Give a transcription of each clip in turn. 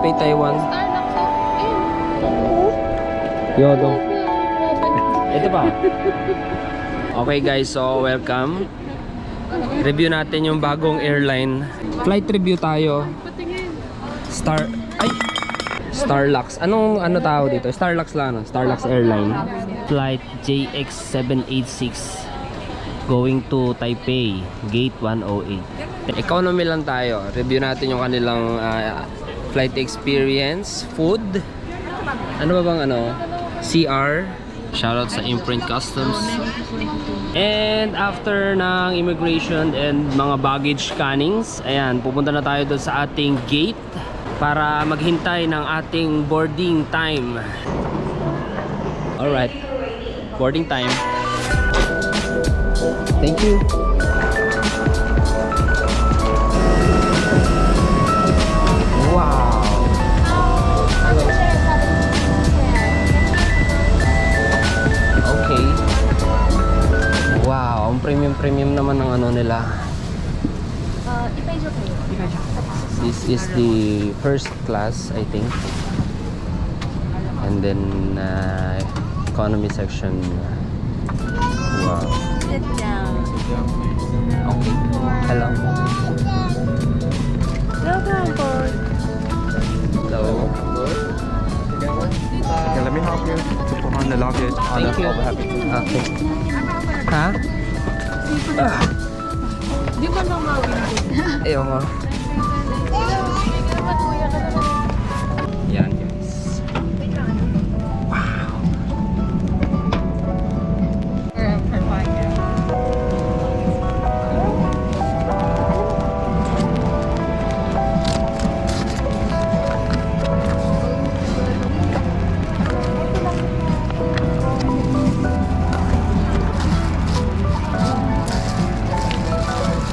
Taipei, Taiwan. Yodo. Ito pa. Okay guys, so welcome. Review natin yung bagong airline. Flight review tayo. Starlux. Anong tao dito? Starlux lang, no? Starlux Airline. Flight JX786 going to Taipei, gate 108. Economy lang tayo. Review natin yung kanilang flight experience, food. Ano ba bang CR. Shoutout sa Imprint Customs. And after ng immigration and mga baggage scannings, ayan, pupunta na tayo doon sa ating gate para maghintay ng ating boarding time. Alright, boarding time. Thank you. Wow. Okay. Wow, ang premium naman ng nila. This is the first class, I think. And then economy section. Wow. Sit down. Okay. Hello. Welcome aboard. Hello. Okay, let me help you to put on the luggage. Thank you. Okay. Ha? Di ba naman? Ewan ko. Yan guys. Wow.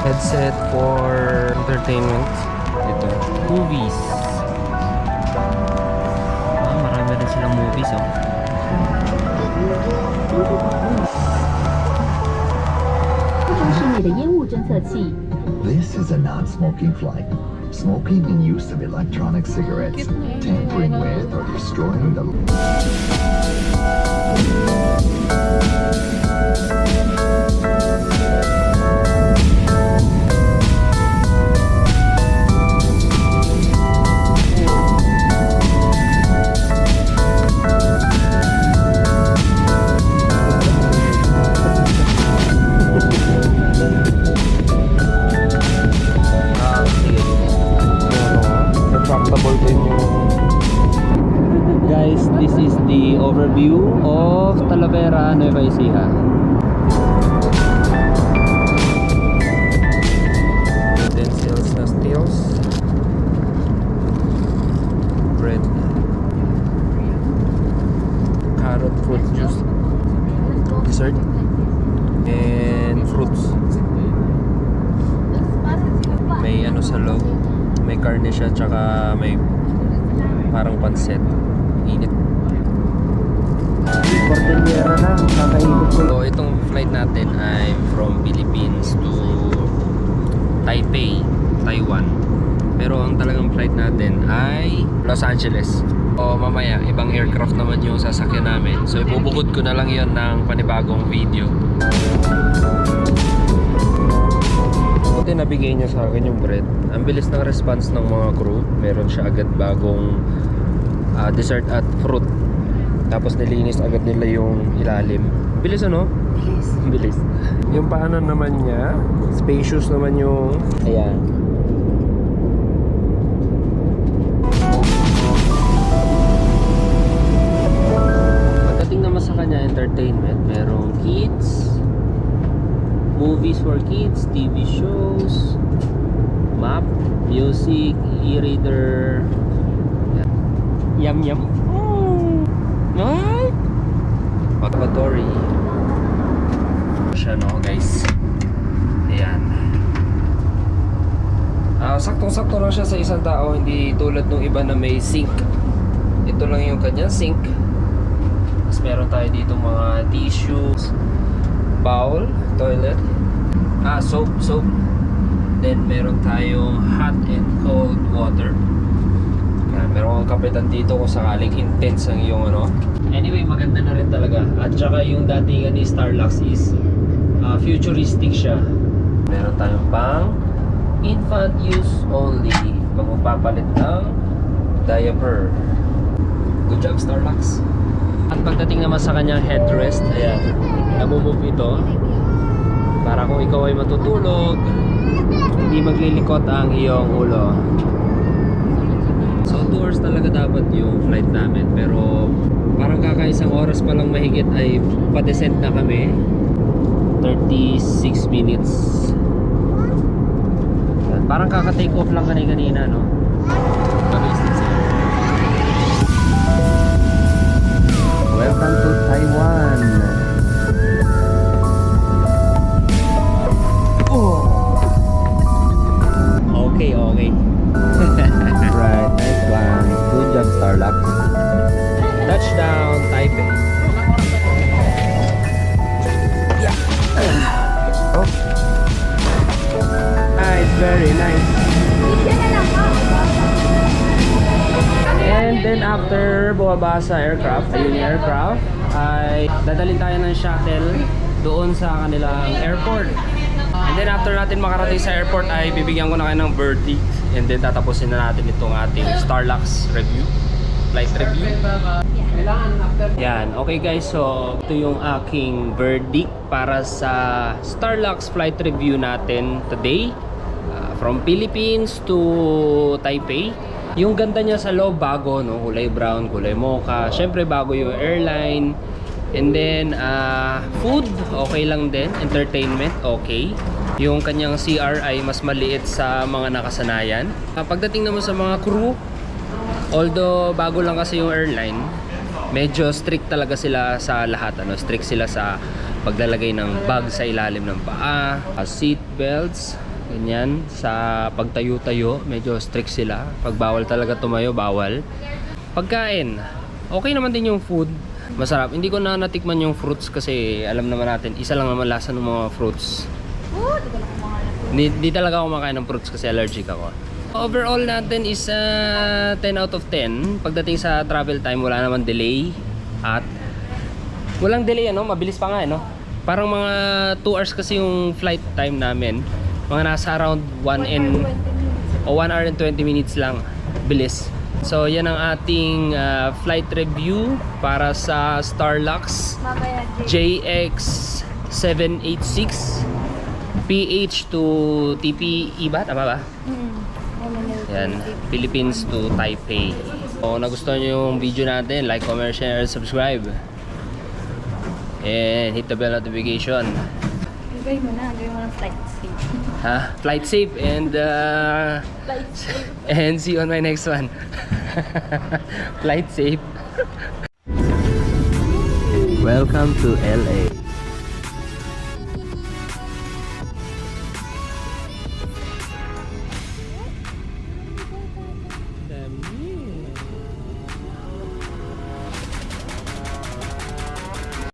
Headset for entertainment. Ito. Movies. Marami rin silang movies, oh. This is a non-smoking flight. Smoking in use of electronic cigarettes, tampering with or destroying the Guys, this is the overview of Talavera, Nueva Ecija. Utensils na steels. Bread. Carrot fruit juice. Dessert. And fruits. May sa loob. May karne siya, tsaka may parang pansit. Init. Cordillera na, kakaikot ko. So itong flight natin ay from Philippines to Taipei, Taiwan. Pero ang talagang flight natin ay Los Angeles. O mamaya, ibang aircraft naman yung sasakyan namin. So ibubukod ko na lang yon ng panibagong video. Buti nabigay niya sa akin yung bread. Ang bilis ng response ng mga crew. Meron siya agad bagong dessert at fruit. Tapos nilinis agad nila yung ilalim. Bilis Bilis. Bilis. Yung paanan naman niya, spacious naman yung ayan. Pagdating naman sa kanya entertainment, merong kids, movies for kids, TV shows, map, music, e-reader. Yum yum. Ay! Pagpatory. Siya guys. Ayan. Saktong-sakto lang siya sa isang tao. Hindi tulad nung iba na may sink. Ito lang yung kanyang sink. Tapos meron tayo dito mga tissues, bowl, toilet, soap. Then meron tayong hot and cold water. Meron kang kapitan dito kung sakaling intense ang iyong ano. Anyway, maganda na rin talaga. At saka yung datingan ni Starlux is futuristic siya. Meron tayong pang infant use only. Magpapalit ng diaper. Good job, Starlux. At pagdating naman sa kanyang headrest, ayan, namumove ito. Para kung ikaw ay matutulog, hindi maglilikot ang iyong ulo. So 2 hours talaga dapat yung flight namin, pero parang kakaisang oras pa lang mahigit ay pa-descent na kami. 36 minutes. Parang kaka-take off lang kanina, no? Mabilis din siya. Welcome to Taiwan. Oh. Okay. Right, nice one. Good job, Starlux. Touchdown, Taipei. Oh. Nice, very nice. And then after bumaba sa aircraft, ayun yung aircraft, ay dadalhin tayo ng shuttle doon sa kanilang airport. And then after natin makarating sa airport ay bibigyan ko na kayo ng verdict. And then tatapusin na natin itong ating Starlux review, flight review. Yan, okay guys, so ito yung aking verdict para sa Starlux flight review natin today. From Philippines to Taipei. Yung ganda niya sa loob, bago, no? Kulay brown, kulay mocha. Syempre bago yung airline. And then food, okay lang din. Entertainment, okay. Yung kanyang CR ay mas maliit sa mga nakasanayan. Pagdating naman sa mga crew, although bago lang kasi yung airline, medyo strict talaga sila sa lahat, ano? Strict sila sa paglalagay ng bag sa ilalim ng paa, seat belts, ganyan. Sa pagtayo-tayo, medyo strict sila. Pag bawal talaga tumayo, bawal. Pagkain, okay naman din yung food. Masarap. Hindi ko na natikman yung fruits kasi alam naman natin, isa lang naman lasa ng mga fruits. Hindi talaga ako makain ng fruits kasi allergic ako. Overall natin is 10 out of 10. Pagdating sa travel time, wala naman delay. At walang delay, ano? Mabilis pa nga, no? Parang mga 2 hours kasi yung flight time namin. Mga nasa around 1 hour and 20 minutes lang. Bilis. So yan ang ating flight review para sa Starlux JX786 PH to TPE ba? Tama ba? Yan, Philippines to Taipei. Kung nagustuhan nyo yung video natin, like, comment, share, subscribe. And hit the bell notification. Gawin mo na flight safe. Ha? Flight safe and Flight safe. and see you on my next one. Flight safe. Welcome to LA.